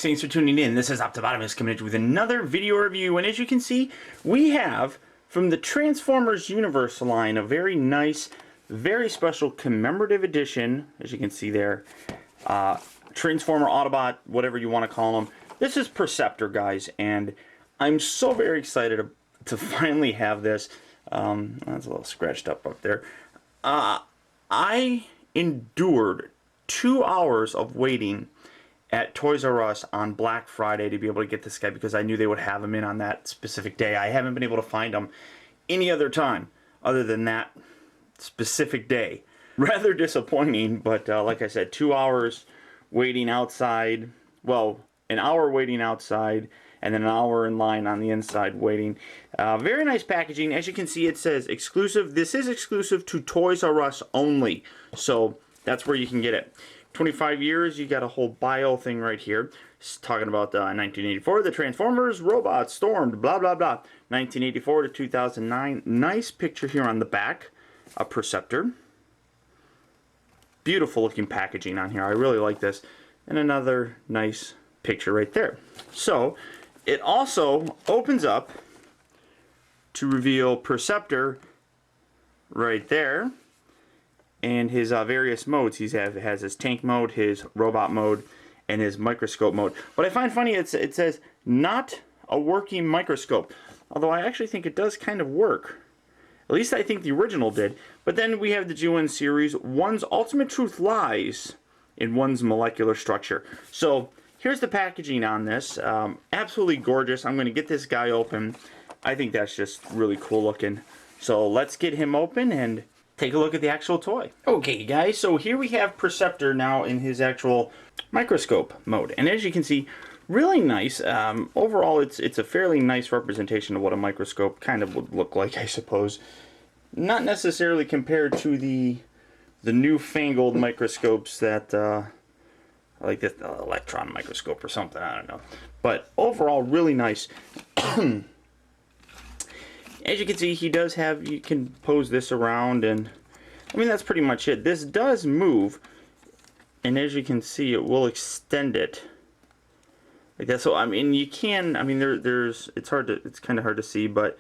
guys, thanks for tuning in. This is Optimus coming at you with another video review, and as you can see, we have from the Transformers Universe line a very nice, very special commemorative edition, as you can see there. Transformer, Autobot, whatever you want to call them. This is Perceptor, guys, and I'm so very excited to finally have this. That's a little scratched up there. I endured 2 hours of waiting at Toys R Us on Black Friday to be able to get this guy because I knew they would have him in on that specific day. I haven't been able to find him any other time other than that specific day. Rather disappointing, but like I said, 2 hours waiting outside. Well, an hour waiting outside and then an hour in line on the inside waiting. Very nice packaging. As you can see, it says exclusive. This is exclusive to Toys R Us only, so that's where you can get it. 25 years, you got a whole bio thing right here. It's talking about 1984, the Transformers, robots, stormed, blah, blah, blah. 1984 to 2009. Nice picture here on the back. A Perceptor. Beautiful looking packaging on here. I really like this. And another nice picture right there. So, it also opens up to reveal Perceptor right there. And his various modes. He has his tank mode, his robot mode, and his microscope mode. What I find funny, it says not a working microscope. Although I actually think it does kind of work. At least I think the original did. But then we have the G1 series. One's ultimate truth lies in one's molecular structure. So here's the packaging on this. Absolutely gorgeous. I'm going to get this guy open. I think that's just really cool looking. So let's get him open and take a look at the actual toy. Okay, guys, so here we have Perceptor now in his actual microscope mode. And as you can see, really nice. Overall, it's a fairly nice representation of what a microscope kind of would look like, I suppose. Not necessarily compared to the newfangled microscopes that, like this electron microscope or something, I don't know. But overall, really nice. As you can see, he does have, you can pose this around, and I mean, that's pretty much it. This does move, and as you can see, it will extend it like that. So, I mean, you can, I mean, there's, it's kind of hard to see, but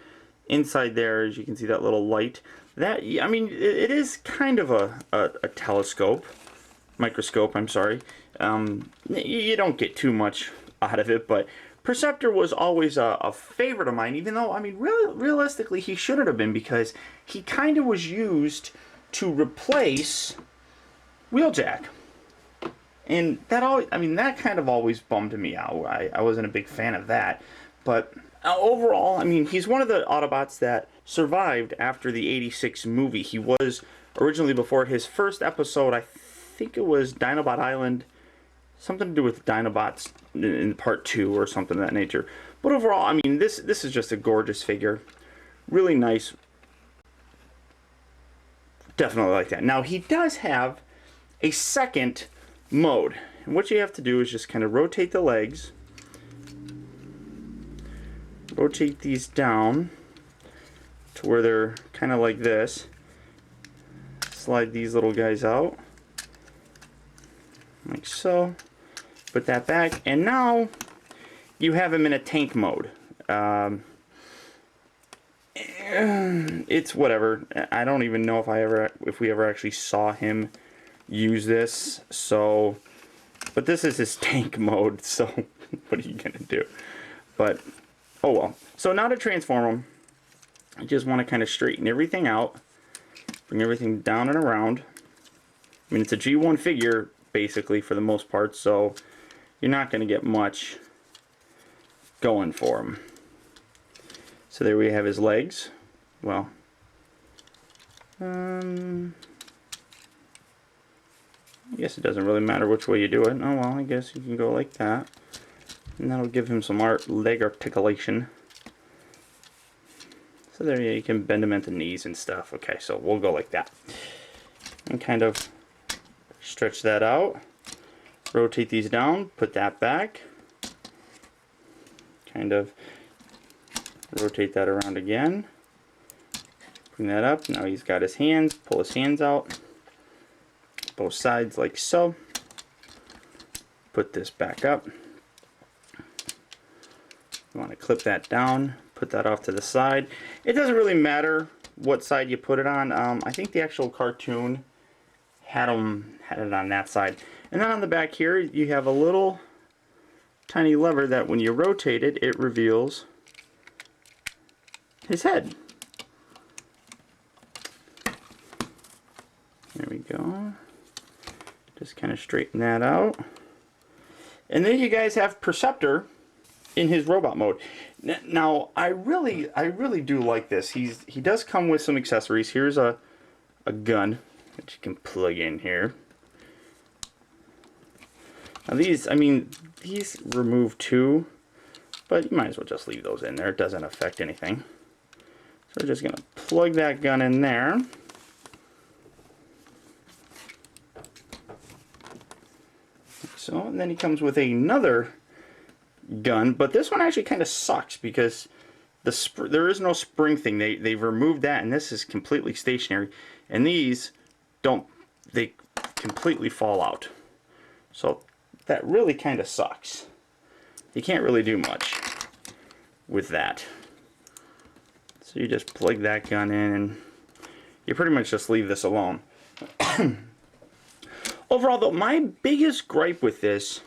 inside there, as you can see that little light, that, I mean, it is kind of a telescope, microscope, I'm sorry. You don't get too much out of it, but Perceptor was always a favorite of mine, even though, I mean, realistically, he shouldn't have been, because he kind of was used to replace Wheeljack. And that always, I mean, that kind of always bummed me out. I wasn't a big fan of that. But overall, I mean, he's one of the Autobots that survived after the '86 movie. He was originally, before his first episode, I think it was Dinobot Island. Something to do with Dinobots in part 2 or something of that nature. But overall, I mean, this is just a gorgeous figure. Really nice. Definitely like that. Now, he does have a second mode. And what you have to do is just kind of rotate the legs. Rotate these down to where they're kind of like this. Slide these little guys out. Like so. Put that back, and now you have him in a tank mode. It's whatever. I don't even know if we ever actually saw him use this. So, but this is his tank mode. So, what are you gonna do? But oh well. So now to transform him, I just want to kind of straighten everything out, bring everything down and around. I mean, it's a G1 figure basically for the most part, so you're not going to get much going for him. So there we have his legs. Well, I guess it doesn't really matter which way you do it. Oh well, I guess you can go like that. And that'll give him some leg articulation. So there you can bend him at the knees and stuff. Okay, so we'll go like that. And kind of stretch that out. Rotate these down, put that back, kind of rotate that around again, bring that up. Now he's got his hands, pull his hands out, both sides like so, put this back up, You want to clip that down, put that off to the side. It doesn't really matter what side you put it on. I think the actual cartoon had it on that side. And then on the back here, you have a little tiny lever that when you rotate it, it reveals his head. There we go. Just kind of straighten that out. And then you guys have Perceptor in his robot mode. Now, I really do like this. He does come with some accessories. Here's a gun that you can plug in here. Now these, I mean, these remove too, but you might as well just leave those in there. It doesn't affect anything. So we're just gonna plug that gun in there. So, and then he comes with another gun, but this one actually kind of sucks because there is no spring thing. They've removed that, and this is completely stationary. And these they completely fall out. So that really kind of sucks. You can't really do much with that. So you just plug that gun in, and you pretty much just leave this alone. Overall, though, my biggest gripe with this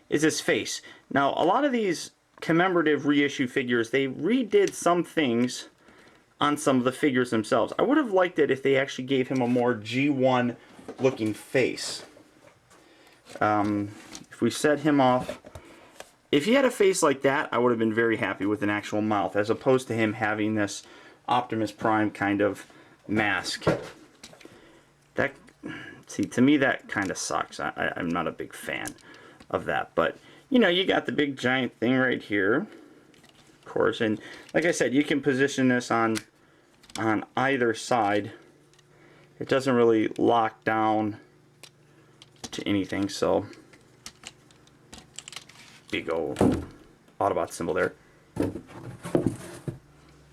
is his face. Now, a lot of these commemorative reissue figures, they redid some things on some of the figures themselves. I would have liked it if they actually gave him a more G1 looking face. If we set him off, if he had a face like that, I would have been very happy with an actual mouth, as opposed to him having this Optimus Prime kind of mask. That, see, to me that kind of sucks. I'm not a big fan of that, but you know, you got the big giant thing right here, of course, and like I said, you can position this on either side. It doesn't really lock down to anything, so big old Autobot symbol there.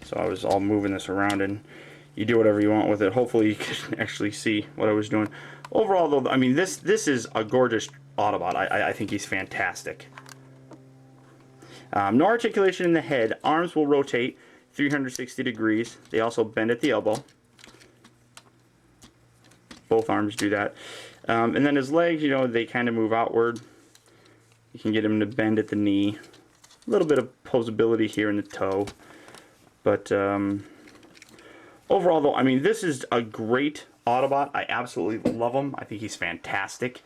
So I was all moving this around, and you do whatever you want with it. Hopefully you can actually see what I was doing. Overall, though, I mean, this is a gorgeous Autobot. I think he's fantastic. No articulation in the head. Arms will rotate 360 degrees. They also bend at the elbow. Both arms do that. And then his legs, you know, they kind of move outward. You can get him to bend at the knee. A little bit of posability here in the toe. But overall, though, I mean, this is a great Autobot. I absolutely love him. I think he's fantastic.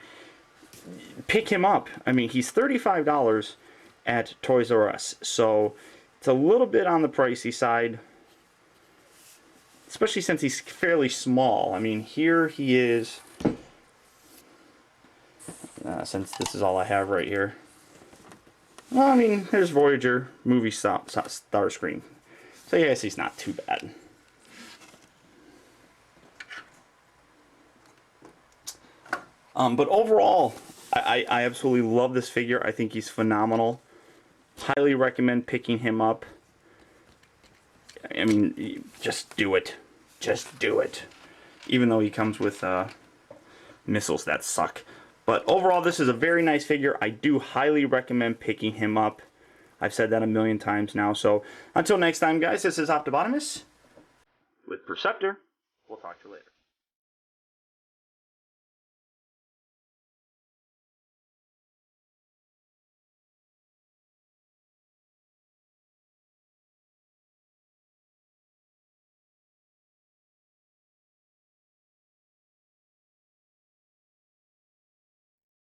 Pick him up. I mean, he's $35 at Toys R Us. So it's a little bit on the pricey side, especially since he's fairly small. I mean, here he is, since this is all I have right here. Well, I mean, there's Voyager movie star screen. So yes, he's not too bad. But overall, I absolutely love this figure. I think he's phenomenal. Highly recommend picking him up. I mean, just do it. Just do it. Even though he comes with missiles that suck. But overall, this is a very nice figure. I do highly recommend picking him up. I've said that a million times now. So until next time, guys, this is Optimus with Perceptor. We'll talk to you later.